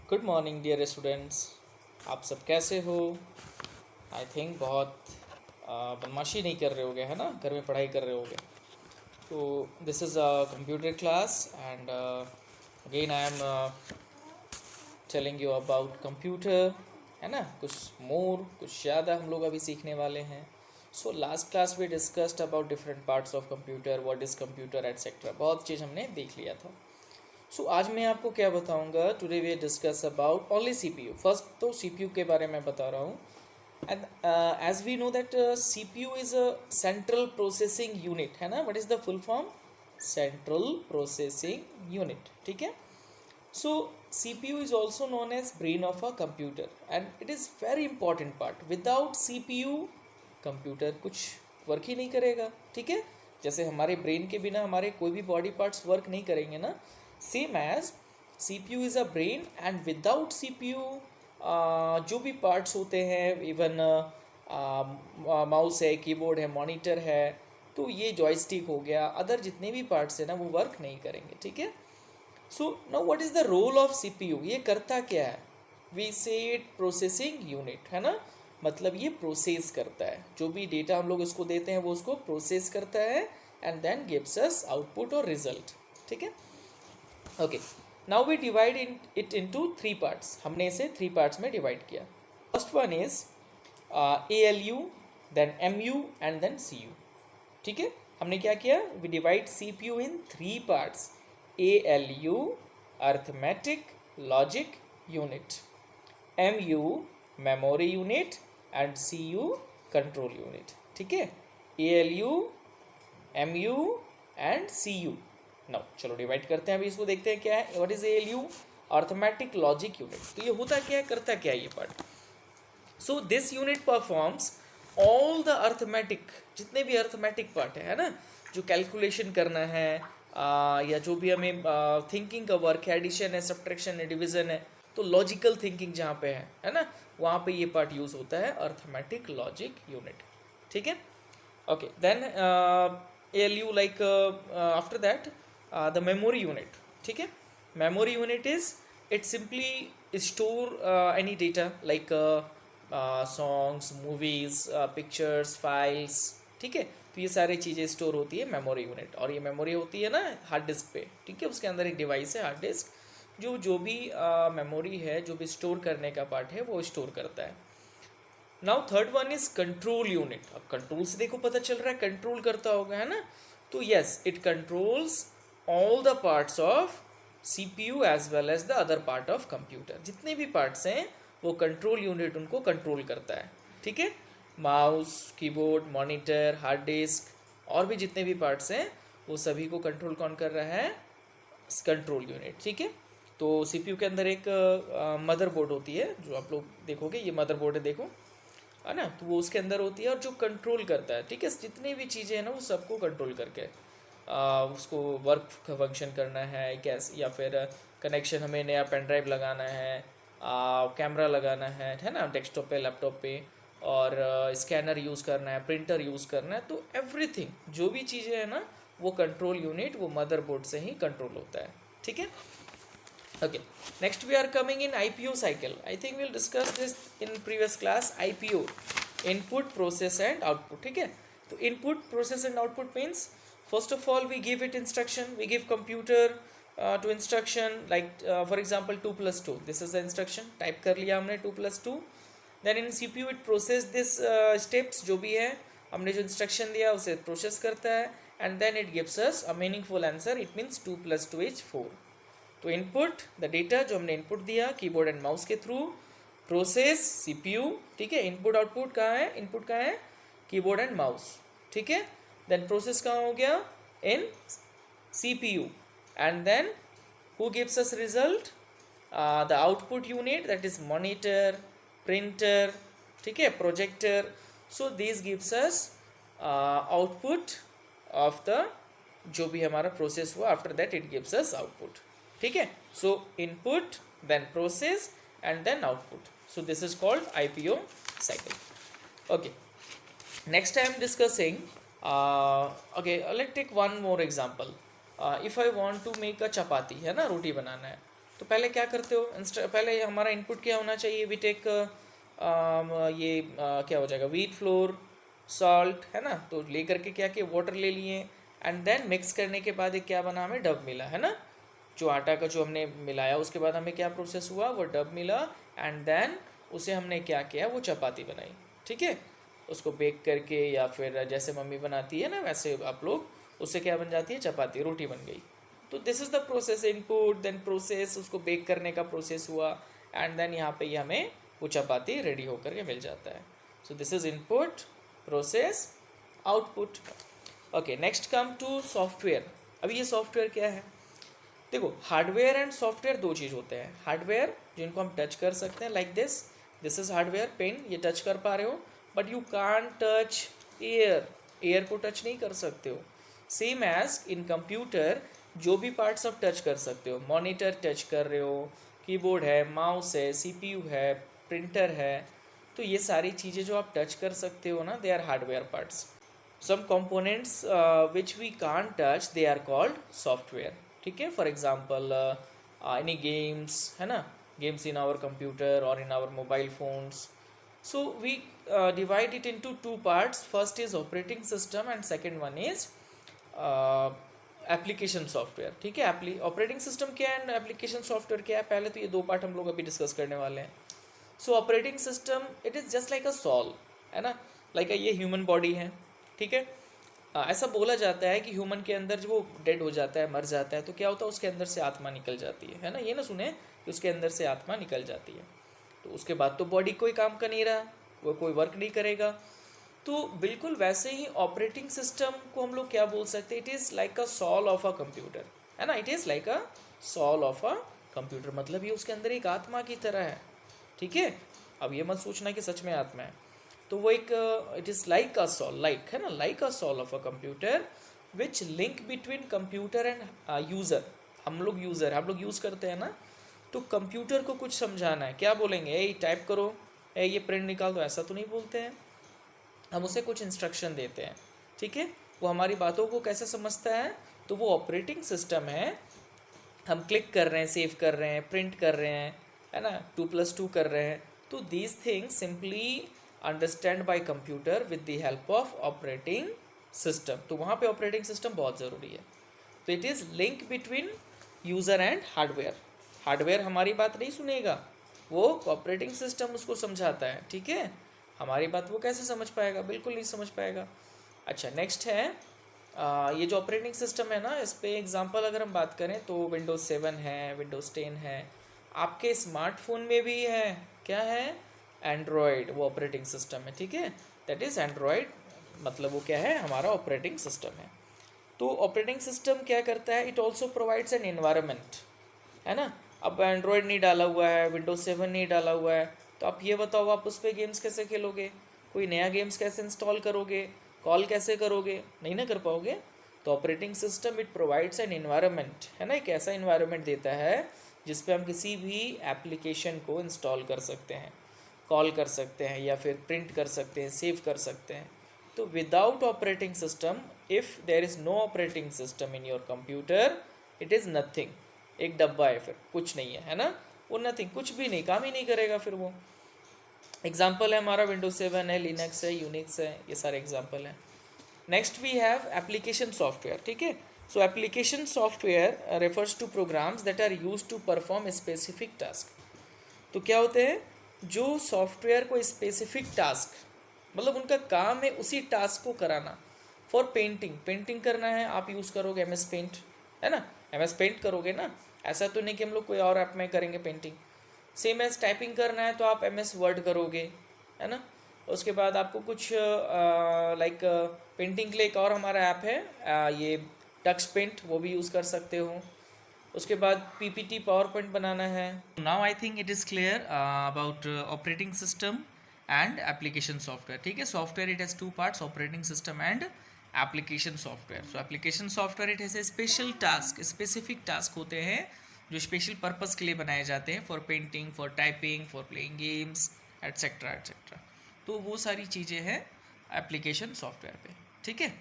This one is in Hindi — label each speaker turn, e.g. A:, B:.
A: Good morning dear students. आप सब कैसे हो? आई थिंक बहुत बदमाशी नहीं कर रहे होगे, है ना? घर में पढ़ाई कर रहे होगे। तो this is a computer class and again I am telling you about computer, है ना? कुछ ज़्यादा हम लोग अभी सीखने वाले हैं। So last class we discussed about different parts of computer, what is computer etcetera. बहुत चीज़ हमने देख लिया था। आज मैं आपको क्या बताऊंगा? Today we discuss about only CPU. First तो सीपीयू के बारे में बता रहा हूँ। And as we know that CPU is a central processing unit, है ना? What is the full form? Central processing unit, ठीक है? So CPU is also known as brain of a computer and it is very important part. Without CPU computer कुछ वर्क ही नहीं करेगा, ठीक है? जैसे हमारे ब्रेन के बिना हमारे कोई भी बॉडी पार्ट्स वर्क नहीं करेंगे ना, same as CPU is a brain and without CPU जो भी पार्ट्स होते हैं, इवन माउस है, कीबोर्ड है, मॉनिटर है, तो ये जॉयस्टिक हो गया, अदर जितने भी पार्ट्स हैं ना वो वर्क नहीं करेंगे, ठीक है? So now what is the role of CPU? ये करता क्या है? वी से इट प्रोसेसिंग यूनिट, है ना? मतलब ये प्रोसेस करता है, जो भी डेटा हम लोग इसको देते हैं वो उसको प्रोसेस करता है and then gives us output और रिजल्ट, ठीक है? Okay, now we divide it into three parts. हमने इसे थ्री पार्ट्स में डिवाइड किया। First one is A L U, then M U and then C U, ठीक है? हमने क्या किया? We divide C P U in three parts: A L U arithmetic logic unit, M U memory unit and C U control unit, ठीक है? A L U, M U and C U. Now चलो डिवाइड करते हैं, अभी इसको देखते हैं क्या है। What is A L U? Arithmetic logic unit. तो ये होता क्या है, करता क्या है ये part? So this unit performs all the arithmetic, जितने भी अर्थमेटिक पार्ट है ना, जो कैलकुलेशन करना है या जो भी हमें थिंकिंग का वर्क है, एडिशन है, सब्ट्रैक्शन है, डिवीजन है, तो लॉजिकल थिंकिंग जहाँ पे है ना, वहाँ पे ये पार्ट यूज़ होता है, अर्थमेटिक लॉजिक यूनिट, ठीक है? Okay, then ALU, like after that the memory unit, ठीक है? Memory unit is, it simply store any data like songs, movies, pictures, files, ठीक है? तो ये सारी चीज़ें स्टोर होती है मेमोरी यूनिट, और ये मेमोरी होती है ना हार्ड डिस्क पे, ठीक है? उसके अंदर एक डिवाइस है हार्ड डिस्क, जो भी मेमोरी है, जो भी स्टोर करने का पार्ट है वो स्टोर करता है। Now third one is control unit. अब कंट्रोल से देखो पता चल रहा है कंट्रोल करता होगा, है ना? तो yes, it controls all the parts of CPU as well as the other part of computer. जितने भी पार्ट्स हैं वो कंट्रोल यूनिट उनको कंट्रोल करता है, ठीक है? Mouse, keyboard, monitor, hard disk और भी जितने भी पार्ट्स हैं वो सभी को कंट्रोल कौन कर रहा है? कंट्रोल यूनिट, ठीक है? तो सीपीयू के अंदर एक मदरबोर्ड होती है, जो आप लोग देखोगे, ये मदरबोर्ड है, देखो, है ना? तो वो उसके अंदर होती है और जो कंट्रोल करता है, ठीक है? जितनी भी चीज़ें हैं ना वो सबको कंट्रोल करके उसको वर्क फंक्शन करना है, कैसे, या फिर कनेक्शन, हमें नया पेन ड्राइव लगाना है, कैमरा लगाना है ना, डेस्कटॉप पे, लैपटॉप पे, और स्कैनर यूज़ करना है, प्रिंटर यूज़ करना है, तो एवरीथिंग जो भी चीज़ें हैं ना वो कंट्रोल यूनिट, वो मदरबोर्ड से ही कंट्रोल होता है, ठीक है? Okay, next we are coming in IPO cycle. I think we'll discuss this in previous class. IPO, input, process and output, ठीक है? तो input, process and output means, first of all we give it instruction, we give computer to instruction like for example 2 plus 2, this is the instruction, type कर लिया हमने 2 plus 2, then in CPU it process this steps, जो भी है हमने जो instruction दिया उसे process करता है and then it gives us a meaningful answer. It means 2 plus 2 is 4. तो इनपुट, द डेटा जो हमने इनपुट दिया कीबोर्ड एंड माउस के थ्रू, प्रोसेस सीपीयू, ठीक है? इनपुट आउटपुट कहाँ है? इनपुट कहाँ है? कीबोर्ड एंड माउस, ठीक है? देन प्रोसेस कहाँ हो गया? In CPU, and then who gives us result? The output unit, that is monitor, printer, ठीक है, projector. So this gives us output of the, जो भी हमारा प्रोसेस हुआ, after that it gives us output, ठीक है? So input, then process and then output. So this is called IPO cycle. Okay, next I am discussing, let take one more example. If I want to make a चपाती, है ना, रोटी बनाना है, तो पहले क्या करते हो, पहले हमारा इनपुट क्या होना चाहिए, वी टेक क्या हो जाएगा, व्हीट फ्लोर, सॉल्ट, है ना, तो ले करके क्या किया, वाटर ले लिए, एंड देन मिक्स करने के बाद एक क्या बना, हमें डब मिला, है ना, जो आटा का जो हमने मिलाया उसके बाद हमें क्या प्रोसेस हुआ, वो डब मिला, एंड देन उसे हमने क्या किया, वो चपाती बनाई, ठीक है, उसको बेक करके या फिर जैसे मम्मी बनाती है ना वैसे आप लोग, उससे क्या बन जाती है, चपाती, रोटी बन गई। तो this is the process, input then process, उसको बेक करने का प्रोसेस हुआ, एंड देन यहाँ पे ये हमें वो चपाती रेडी होकर के मिल जाता है। So this is input, process, output. Okay, next come to software. अभी ये सॉफ्टवेयर क्या है, देखो हार्डवेयर एंड सॉफ्टवेयर दो चीज़ होते हैं। हार्डवेयर जिनको हम टच कर सकते हैं, like this is hardware, pen ये टच कर पा रहे हो, but you can't touch air, air को टच नहीं कर सकते हो। सेम एज इन कंप्यूटर, जो भी पार्ट्स आप टच कर सकते हो, मॉनिटर टच कर रहे हो, कीबोर्ड है, माउस है, सीपीयू है, प्रिंटर है, तो ये सारी चीज़ें जो आप टच कर सकते हो ना, they are hardware parts. some components which we can't touch, they are called software, ठीक है। फॉर एग्जाम्पल एनी गेम्स, है ना, गेम्स इन आवर कंप्यूटर और in our mobile phones, so we divide it into two parts. First is operating system and second one is application software, ठीक है। ऑपरेटिंग सिस्टम क्या है एंड एप्लीकेशन सॉफ्टवेयर क्या है, पहले तो ये दो पार्ट हम लोग अभी डिस्कस करने वाले हैं। So operating system it is just like a soul, है ना, लाइक ये ह्यूमन बॉडी है, ठीक है। ऐसा बोला जाता है कि ह्यूमन के अंदर जब वो डेड हो जाता है, मर जाता है, तो क्या होता है, उसके अंदर से आत्मा निकल जाती है ना, ये ना सुने कि उसके अंदर से आत्मा निकल जाती है, तो उसके बाद तो बॉडी कोई काम का नहीं रहा, वो कोई वर्क नहीं करेगा। तो बिल्कुल वैसे ही ऑपरेटिंग सिस्टम को हम लोग क्या बोल सकते हैं, it is like a soul of a computer, है ना, it is like a soul of a computer, मतलब ये उसके अंदर एक आत्मा की तरह है, ठीक है। अब ये मत सोचना कि सच में आत्मा है, तो वो एक it is like a soul, like, है ना, like a soul of a computer which link between computer and user. हम लोग यूज़र, हम लोग यूज़ करते हैं ना, तो कंप्यूटर को कुछ समझाना है, क्या बोलेंगे, ए टाइप करो, ए ये प्रिंट निकाल दो, ऐसा तो नहीं बोलते हैं, हम उसे कुछ इंस्ट्रक्शन देते हैं, ठीक है। वो हमारी बातों को कैसे समझता है, तो वो ऑपरेटिंग सिस्टम है, हम क्लिक कर रहे हैं, सेव कर रहे हैं, प्रिंट कर रहे हैं, है ना, 2+2 कर रहे हैं, तो these things simply understand by computer with the help of operating system. तो वहाँ पे ऑपरेटिंग सिस्टम बहुत ज़रूरी है। तो it is link between user and hardware. Hardware हमारी बात नहीं सुनेगा, वो ऑपरेटिंग सिस्टम उसको समझाता है, ठीक है। हमारी बात वो कैसे समझ पाएगा, बिल्कुल नहीं समझ पाएगा। अच्छा, नेक्स्ट है ये जो ऑपरेटिंग सिस्टम है ना, इस पे एग्जांपल अगर हम बात करें तो विंडोज़ 7 है, विंडोज़ 10 है, आपके स्मार्टफोन में भी है, क्या है, एंड्रॉयड, वो ऑपरेटिंग सिस्टम है, ठीक है। दैट इज़ एंड्रॉयड, मतलब वो क्या है, हमारा ऑपरेटिंग सिस्टम है। तो ऑपरेटिंग सिस्टम क्या करता है, it also provides N environment, है ना। अब एंड्रॉयड नहीं डाला हुआ है, विंडोज़ 7 नहीं डाला हुआ है, तो आप ये बताओ आप उस पर गेम्स कैसे खेलोगे, कोई नया गेम्स कैसे इंस्टॉल करोगे, कॉल कैसे करोगे, नहीं ना कर पाओगे। तो operating system it provides N environment, है ना, एक ऐसा एनवायरनमेंट देता है जिस पे हम किसी भी एप्लीकेशन को इंस्टॉल कर सकते हैं, कॉल कर सकते हैं, या फिर प्रिंट कर सकते हैं, सेव कर सकते हैं। तो without operating system, if there is no operating system in your computer, it is nothing, एक डब्बा है, फिर कुछ नहीं है ना, वो नथिंग, कुछ भी नहीं, काम ही नहीं करेगा फिर वो। एग्जाम्पल है हमारा विंडोज 7 है, लिनक्स है, यूनिक्स है, ये सारे एग्जाम्पल हैं। Next we have application software, ठीक है। So application software refers to programs that are used to perform specific task. तो क्या होते हैं, जो सॉफ्टवेयर को स्पेसिफिक टास्क, मतलब उनका काम है उसी टास्क को कराना। फॉर पेंटिंग, पेंटिंग करना है, आप यूज़ करोगे एम एस पेंट, है ना, एम एस पेंट करोगे ना, ऐसा तो नहीं कि हम लोग कोई और ऐप में करेंगे पेंटिंग। सेम एज टाइपिंग करना है तो आप एम एस वर्ड करोगे, है ना। उसके बाद आपको कुछ लाइक पेंटिंग के लिए एक और हमारा ऐप है, ये टक्स पेंट, वो भी यूज़ कर सकते हो। उसके बाद पीपीटी पावर पॉइंट बनाना है। Now I think it is clear about operating system and application software, ठीक है। Software it has two parts, operating system and application software. So application software it has a special task, specific task होते हैं जो स्पेशल पर्पस के लिए बनाए जाते हैं, for painting, for typing, for playing games, etcetera etcetera. तो वो सारी चीज़ें हैं एप्लीकेशन सॉफ्टवेयर पे, ठीक है।